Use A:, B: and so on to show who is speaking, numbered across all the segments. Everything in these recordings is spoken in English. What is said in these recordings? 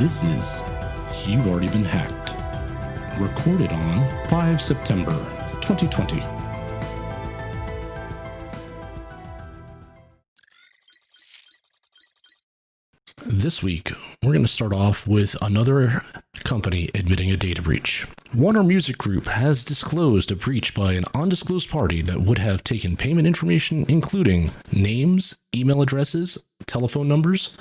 A: This is You've Already Been Hacked, recorded on 5 September 2020. This week, we're going to start off with another company admitting a data breach. Warner Music Group has disclosed a breach by an undisclosed party that would have taken payment information including names, email addresses, telephone numbers,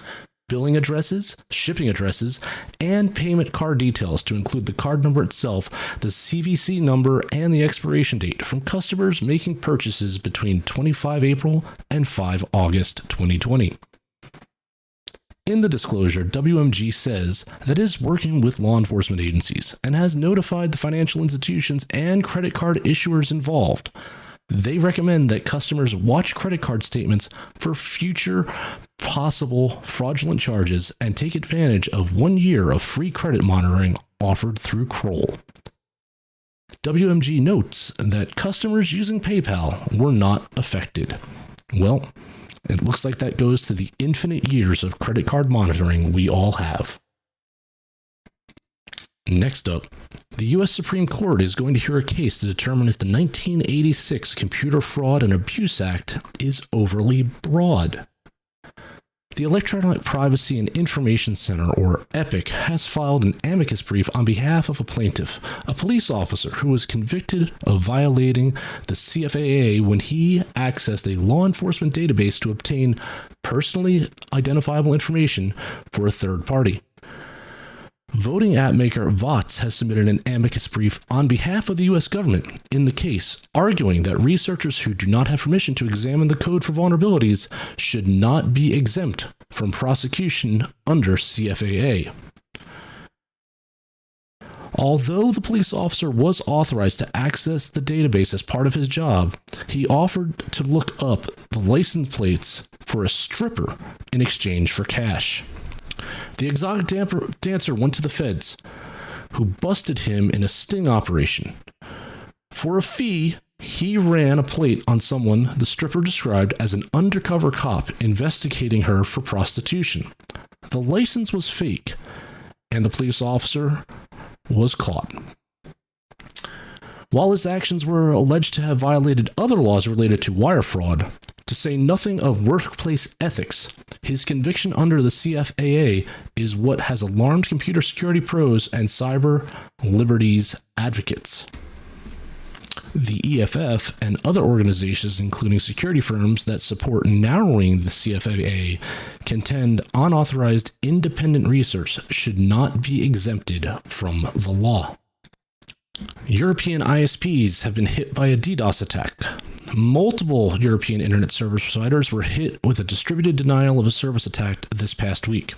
A: billing addresses, shipping addresses, and payment card details to include the card number itself, the CVC number, and the expiration date from customers making purchases between 25 April and 5 August 2020. In the disclosure, WMG says that it is working with law enforcement agencies and has notified the financial institutions and credit card issuers involved. They recommend that customers watch credit card statements for future possible fraudulent charges and take advantage of 1 year of free credit monitoring offered through Kroll. WMG notes that customers using PayPal were not affected. Well, it looks like that goes to the infinite years of credit card monitoring we all have. Next up, the U.S. Supreme Court is going to hear a case to determine if the 1986 Computer Fraud and Abuse Act is overly broad. The Electronic Privacy and Information Center, or EPIC, has filed an amicus brief on behalf of a plaintiff, a police officer who was convicted of violating the CFAA when he accessed a law enforcement database to obtain personally identifiable information for a third party. Voting app maker VOTS has submitted an amicus brief on behalf of the U.S. government in the case, arguing that researchers who do not have permission to examine the code for vulnerabilities should not be exempt from prosecution under CFAA. Although the police officer was authorized to access the database as part of his job, he offered to look up the license plates for a stripper in exchange for cash. The exotic dancer went to the feds, who busted him in a sting operation. For a fee, he ran a plate on someone the stripper described as an undercover cop investigating her for prostitution. The license was fake, and the police officer was caught. While his actions were alleged to have violated other laws related to wire fraud, to say nothing of workplace ethics, his conviction under the CFAA is what has alarmed computer security pros and cyber liberties advocates. The EFF and other organizations, including security firms that support narrowing the CFAA, contend unauthorized independent research should not be exempted from the law. European ISPs have been hit by a DDoS attack. Multiple European internet service providers were hit with a distributed denial of a service attack this past week.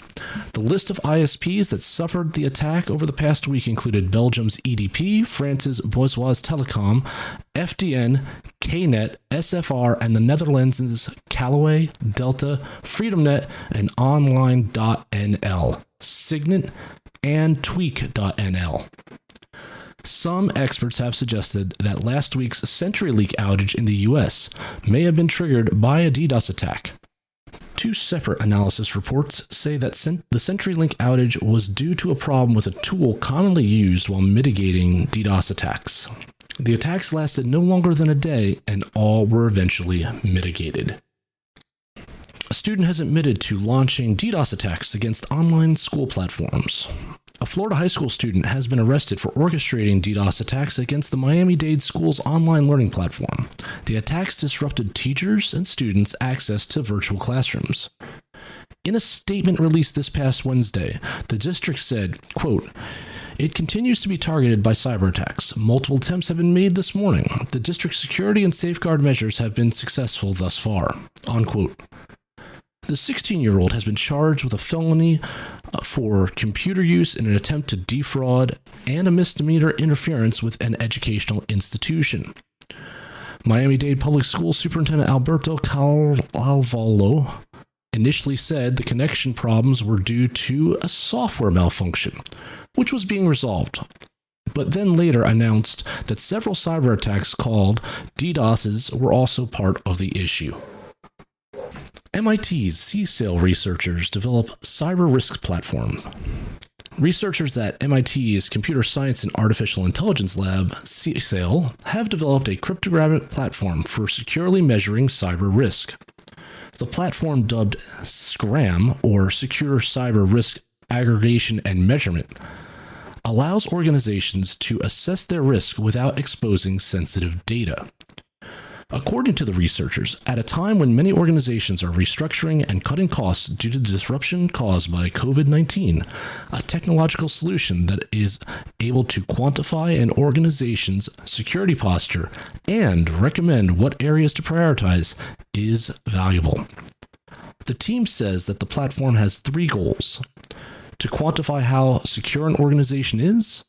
A: The list of ISPs that suffered the attack over the past week included Belgium's EDP, France's Bourgeois Telecom, FDN, KNet, SFR, and the Netherlands' Callaway, Delta, FreedomNet, and Online.nl, Signet, and Tweak.nl. Some experts have suggested that last week's CenturyLink outage in the US may have been triggered by a DDoS attack. Two separate analysis reports say that the CenturyLink outage was due to a problem with a tool commonly used while mitigating DDoS attacks. The attacks lasted no longer than a day, and all were eventually mitigated. A student has admitted to launching DDoS attacks against online school platforms. A Florida high school student has been arrested for orchestrating DDoS attacks against the Miami-Dade school's online learning platform. The attacks disrupted teachers and students' access to virtual classrooms. In a statement released this past Wednesday, the district said, quote, "It continues to be targeted by cyber attacks. Multiple attempts have been made this morning. The district's security and safeguard measures have been successful thus far." Unquote. The 16-year-old has been charged with a felony for computer use in an attempt to defraud and a misdemeanor interference with an educational institution. Miami-Dade Public Schools Superintendent Alberto Calvallo initially said the connection problems were due to a software malfunction, which was being resolved, but then later announced that several cyber attacks called DDoSes were also part of the issue. MIT's CSAIL researchers develop cyber risk platform. Researchers at MIT's Computer Science and Artificial Intelligence Lab, CSAIL, have developed a cryptographic platform for securely measuring cyber risk. The platform, dubbed SCRAM, or Secure Cyber Risk Aggregation and Measurement, allows organizations to assess their risk without exposing sensitive data. According to the researchers, at a time when many organizations are restructuring and cutting costs due to the disruption caused by COVID-19, a technological solution that is able to quantify an organization's security posture and recommend what areas to prioritize is valuable. The team says that the platform has 3 goals: to quantify how secure an organization is,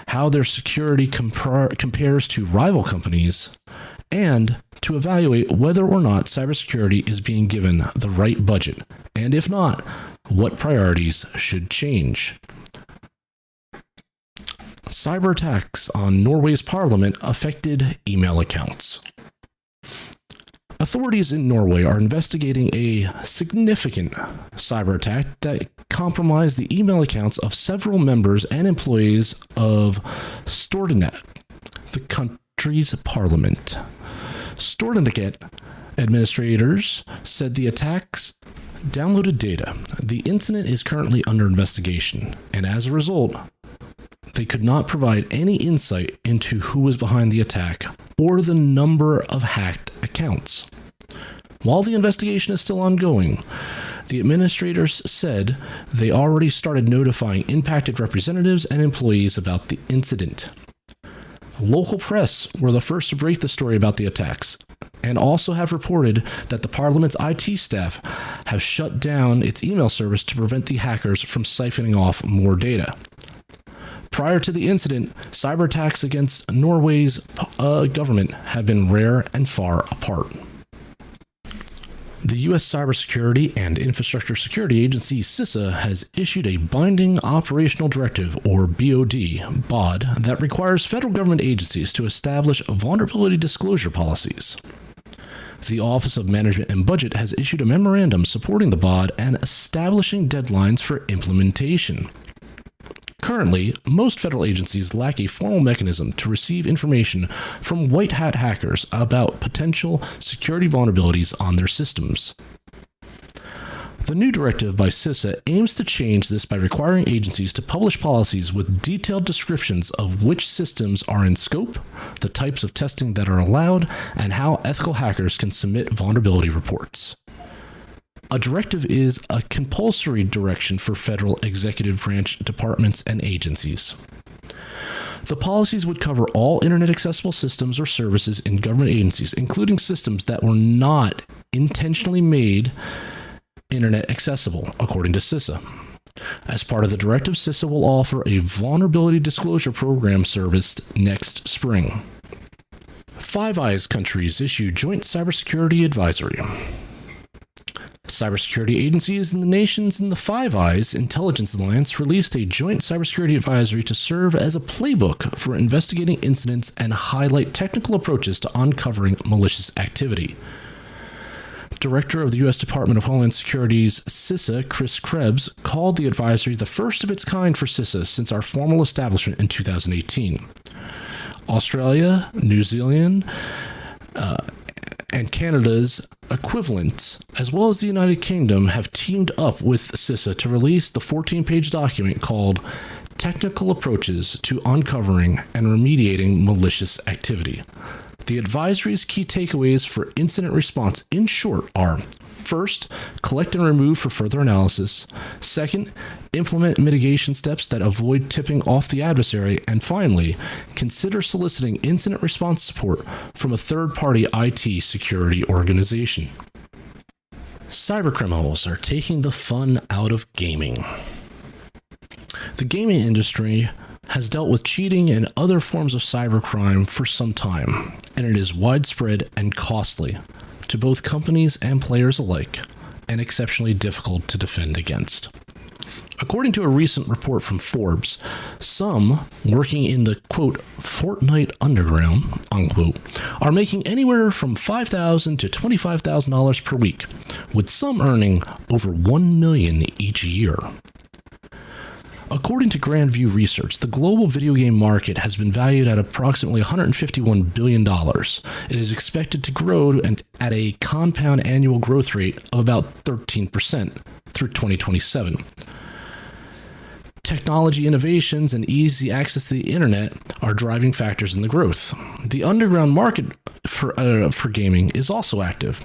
A: how their security compares to rival companies, and to evaluate whether or not cybersecurity is being given the right budget, and if not, what priorities should change. Cyber attacks on Norway's parliament affected email accounts. Authorities in Norway are investigating a significant cyber attack that compromised the email accounts of several members and employees of Stortinget, the country's parliament. Stortinget administrators said the attacks downloaded data. The incident is currently under investigation, and as a result, they could not provide any insight into who was behind the attack or the number of hacked accounts. While the investigation is still ongoing, the administrators said they already started notifying impacted representatives and employees about the incident. Local press were the first to break the story about the attacks, and also have reported that the Parliament's IT staff have shut down its email service to prevent the hackers from siphoning off more data. Prior to the incident, cyber attacks against Norway's government have been rare and far apart. The U.S. Cybersecurity and Infrastructure Security Agency, CISA, has issued a binding operational directive, or BOD, that requires federal government agencies to establish vulnerability disclosure policies. The Office of Management and Budget has issued a memorandum supporting the BOD and establishing deadlines for implementation. Currently, most federal agencies lack a formal mechanism to receive information from white hat hackers about potential security vulnerabilities on their systems. The new directive by CISA aims to change this by requiring agencies to publish policies with detailed descriptions of which systems are in scope, the types of testing that are allowed, and how ethical hackers can submit vulnerability reports. A directive is a compulsory direction for federal executive branch departments and agencies. The policies would cover all internet accessible systems or services in government agencies, including systems that were not intentionally made internet accessible, according to CISA. As part of the directive, CISA will offer a vulnerability disclosure program service next spring. Five Eyes countries issue joint cybersecurity advisory. Cybersecurity agencies in the nations in the Five Eyes Intelligence Alliance released a joint cybersecurity advisory to serve as a playbook for investigating incidents and highlight technical approaches to uncovering malicious activity. Director of the U.S. Department of Homeland Security's CISA, Chris Krebs, called the advisory the first of its kind for CISA since our formal establishment in 2018. Australia, New Zealand, and Canada's equivalents, as well as the United Kingdom, have teamed up with CISA to release the 14-page document called Technical Approaches to Uncovering and Remediating Malicious Activity. The advisory's key takeaways for incident response, in short, are: first, collect and remove for further analysis; second, implement mitigation steps that avoid tipping off the adversary; and finally, consider soliciting incident response support from a third-party IT security organization. Cybercriminals are taking the fun out of gaming. The gaming industry has dealt with cheating and other forms of cybercrime for some time, and it is widespread and costly to both companies and players alike, and exceptionally difficult to defend against. According to a recent report from Forbes, some working in the, quote, Fortnite underground, unquote, are making anywhere from $5,000 to $25,000 per week, with some earning over $1 million each year. According to Grandview Research, the global video game market has been valued at approximately $151 billion. It is expected to grow at a compound annual growth rate of about 13% through 2027. Technology innovations and easy access to the internet are driving factors in the growth. The underground market for gaming is also active.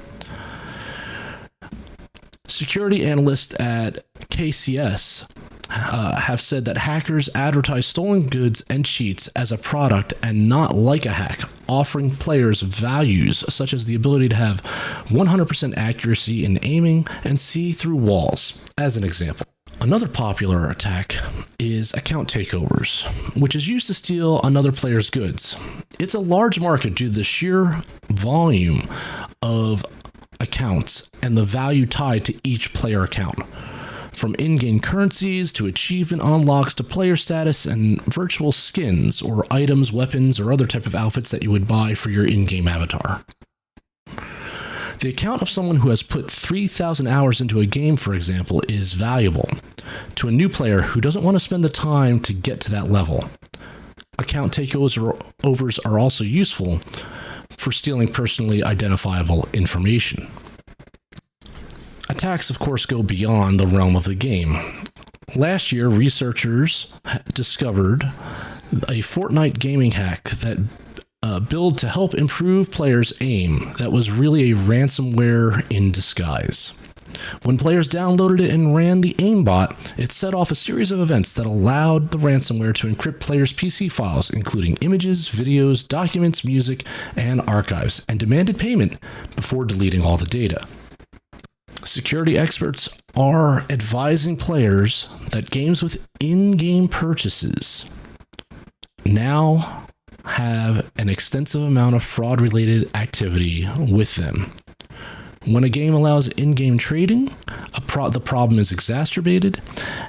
A: Security analysts at KCS have said that hackers advertise stolen goods and cheats as a product and not like a hack, offering players values such as the ability to have 100% accuracy in aiming and see through walls, as an example. Another popular attack is account takeovers, which is used to steal another player's goods. It's a large market due to the sheer volume of accounts and the value tied to each player account. From in-game currencies to achievement unlocks to player status and virtual skins or items, weapons, or other type of outfits that you would buy for your in-game avatar. The account of someone who has put 3,000 hours into a game, for example, is valuable to a new player who doesn't want to spend the time to get to that level. Account takeovers are also useful for stealing personally identifiable information. Attacks, of course, go beyond the realm of the game. Last year, researchers discovered a Fortnite gaming hack that built to help improve players' aim that was really a ransomware in disguise. When players downloaded it and ran the aimbot, it set off a series of events that allowed the ransomware to encrypt players' PC files, including images, videos, documents, music, and archives, and demanded payment before deleting all the data. Security experts are advising players that games with in-game purchases now have an extensive amount of fraud-related activity with them. When a game allows in-game trading, the problem is exacerbated,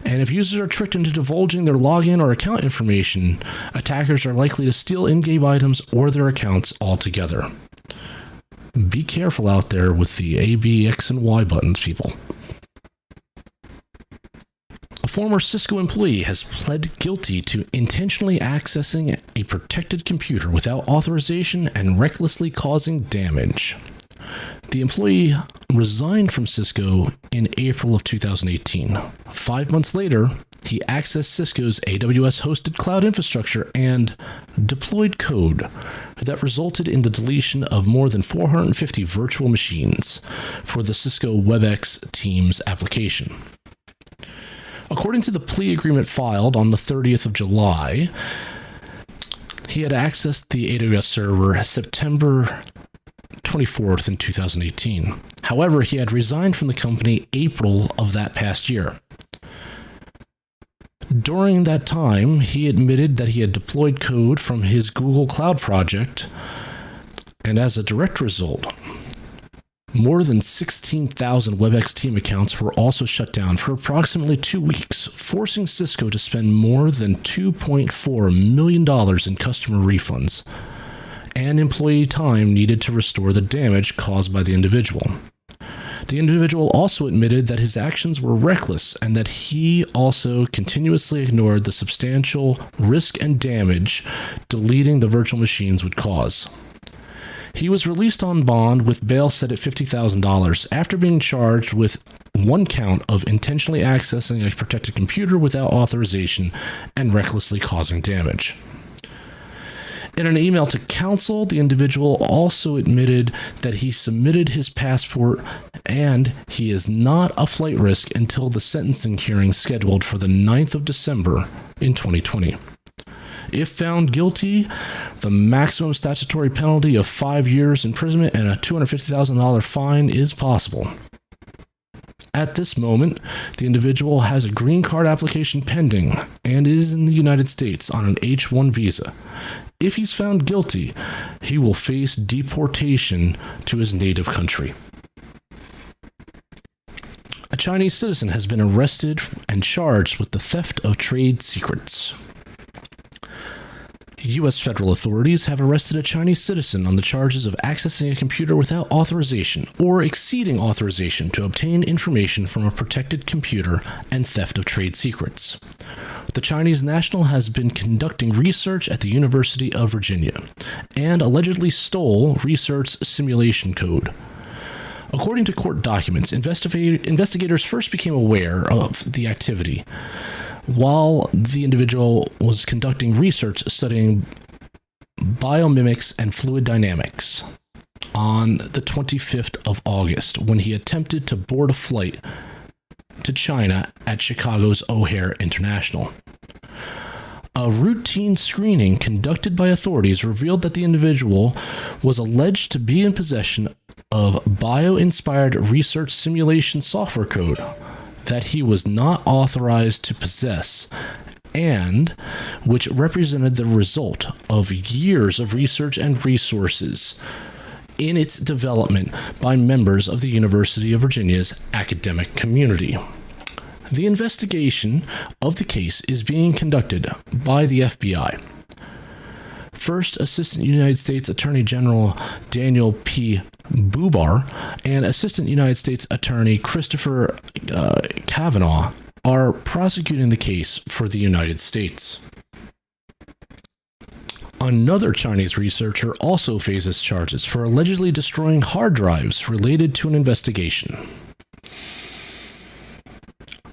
A: and if users are tricked into divulging their login or account information, attackers are likely to steal in-game items or their accounts altogether. Be careful out there with the A, B, X, and Y buttons, people. A former Cisco employee has pled guilty to intentionally accessing a protected computer without authorization and recklessly causing damage. The employee resigned from Cisco in April of 2018. 5 months later, he accessed Cisco's AWS-hosted cloud infrastructure and deployed code that resulted in the deletion of more than 450 virtual machines for the Cisco WebEx Teams application. According to the plea agreement filed on the 30th of July, he had accessed the AWS server September 24th in 2018. However, he had resigned from the company April of that past year. During that time, he admitted that he had deployed code from his Google Cloud project, and as a direct result, more than 16,000 WebEx team accounts were also shut down for approximately 2 weeks, forcing Cisco to spend more than $2.4 million in customer refunds and employee time needed to restore the damage caused by the individual. The individual also admitted that his actions were reckless and that he also continuously ignored the substantial risk and damage deleting the virtual machines would cause. He was released on bond with bail set at $50,000 after being charged with one count of intentionally accessing a protected computer without authorization and recklessly causing damage. In an email to counsel, the individual also admitted that he submitted his passport and he is not a flight risk until the sentencing hearing scheduled for the 9th of December in 2020. If found guilty, the maximum statutory penalty of 5 years imprisonment and a $250,000 fine is possible. At this moment, the individual has a green card application pending and is in the United States on an H-1 visa. If he's found guilty, he will face deportation to his native country. A Chinese citizen has been arrested and charged with the theft of trade secrets. U.S. federal authorities have arrested a Chinese citizen on the charges of accessing a computer without authorization or exceeding authorization to obtain information from a protected computer and theft of trade secrets. The Chinese national has been conducting research at the University of Virginia and allegedly stole research simulation code. According to court documents, investigators first became aware of the activity while the individual was conducting research studying biomimics and fluid dynamics on the 25th of August when he attempted to board a flight to China at Chicago's O'Hare International. A routine screening conducted by authorities revealed that the individual was alleged to be in possession of bio-inspired research simulation software code that he was not authorized to possess, and which represented the result of years of research and resources in its development by members of the University of Virginia's academic community. The investigation of the case is being conducted by the FBI. First Assistant United States Attorney General Daniel P. Bubar and Assistant United States Attorney Christopher Kavanaugh are prosecuting the case for the United States. Another Chinese researcher also faces charges for allegedly destroying hard drives related to an investigation.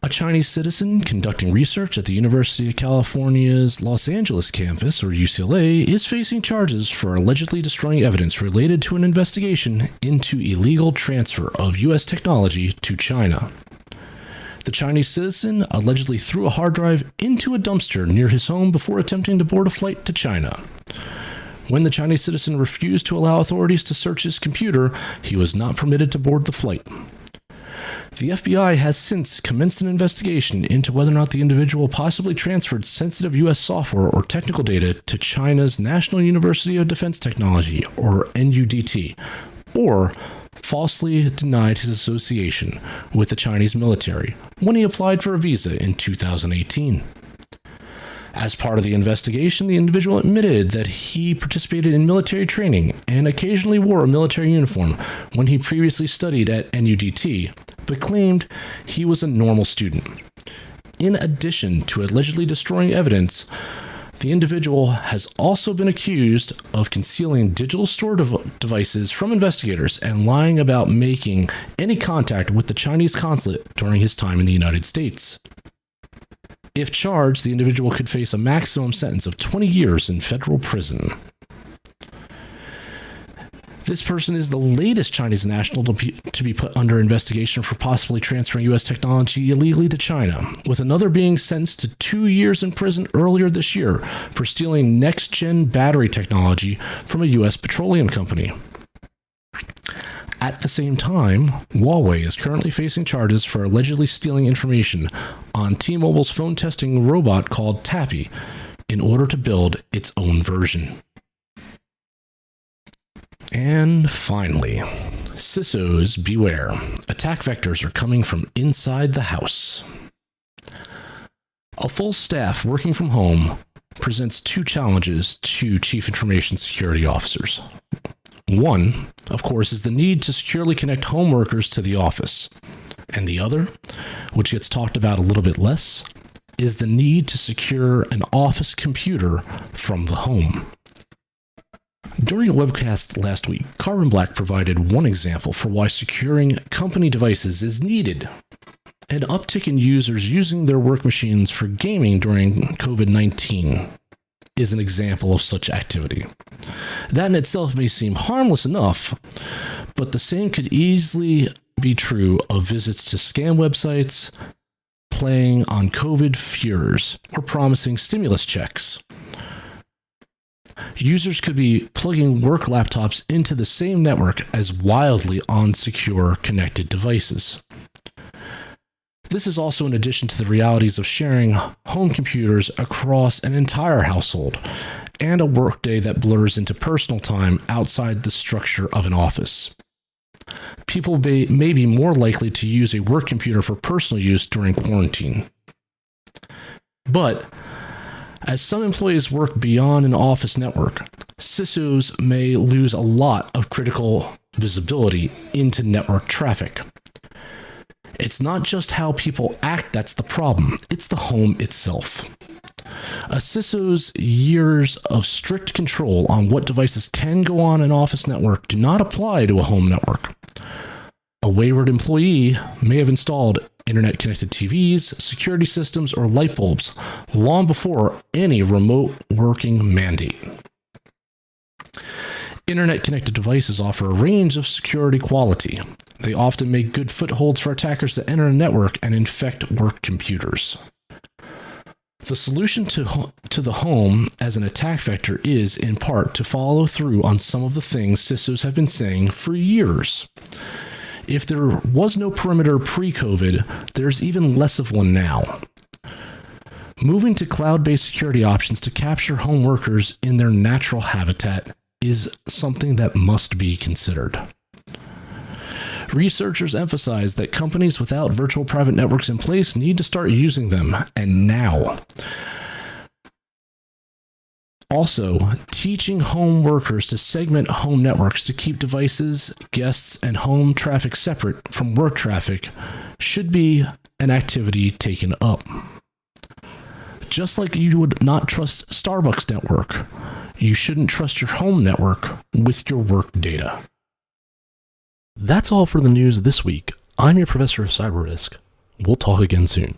A: A Chinese citizen conducting research at the University of California's Los Angeles campus, or UCLA, is facing charges for allegedly destroying evidence related to an investigation into illegal transfer of U.S. technology to China. The Chinese citizen allegedly threw a hard drive into a dumpster near his home before attempting to board a flight to China. When the Chinese citizen refused to allow authorities to search his computer, he was not permitted to board the flight. The FBI has since commenced an investigation into whether or not the individual possibly transferred sensitive U.S. software or technical data to China's National University of Defense Technology, or NUDT, or falsely denied his association with the Chinese military when he applied for a visa in 2018. As part of the investigation, the individual admitted that he participated in military training and occasionally wore a military uniform when he previously studied at NUDT, but claimed he was a normal student. In addition to allegedly destroying evidence, the individual has also been accused of concealing digital storage devices from investigators and lying about making any contact with the Chinese consulate during his time in the United States. If charged, the individual could face a maximum sentence of 20 years in federal prison. This person is the latest Chinese national to be put under investigation for possibly transferring U.S. technology illegally to China, with another being sentenced to 2 years in prison earlier this year for stealing next-gen battery technology from a U.S. petroleum company. At the same time, Huawei is currently facing charges for allegedly stealing information on T-Mobile's phone testing robot called Tappy in order to build its own version. And finally, CISOs beware. Attack vectors are coming from inside the house. A full staff working from home presents two challenges to Chief Information Security Officers. One, of course, is the need to securely connect home workers to the office. And the other, which gets talked about a little bit less, is the need to secure an office computer from the home. During a webcast last week, Carbon Black provided one example for why securing company devices is needed. An uptick in users using their work machines for gaming during COVID-19 is an example of such activity. That in itself may seem harmless enough, but the same could easily be true of visits to scam websites, playing on COVID fears, or promising stimulus checks. Users could be plugging work laptops into the same network as wildly unsecure connected devices. This is also in addition to the realities of sharing home computers across an entire household and a workday that blurs into personal time outside the structure of an office. People may be more likely to use a work computer for personal use during quarantine. But as some employees work beyond an office network, CISOs may lose a lot of critical visibility into network traffic. It's not just how people act that's the problem, it's the home itself. A CISO's years of strict control on what devices can go on an office network do not apply to a home network. A wayward employee may have installed internet-connected TVs, security systems, or light bulbs long before any remote working mandate. Internet-connected devices offer a range of security quality. They often make good footholds for attackers that enter a network and infect work computers. The solution to the home as an attack vector is, in part, to follow through on some of the things CISOs have been saying for years. If there was no perimeter pre-COVID, there's even less of one now. Moving to cloud-based security options to capture home workers in their natural habitat is something that must be considered. Researchers emphasize that companies without virtual private networks in place need to start using them, and now. Also, teaching home workers to segment home networks to keep devices, guests, and home traffic separate from work traffic should be an activity taken up. Just like you would not trust Starbucks network, you shouldn't trust your home network with your work data. That's all for the news this week. I'm your professor of cyber risk. We'll talk again soon.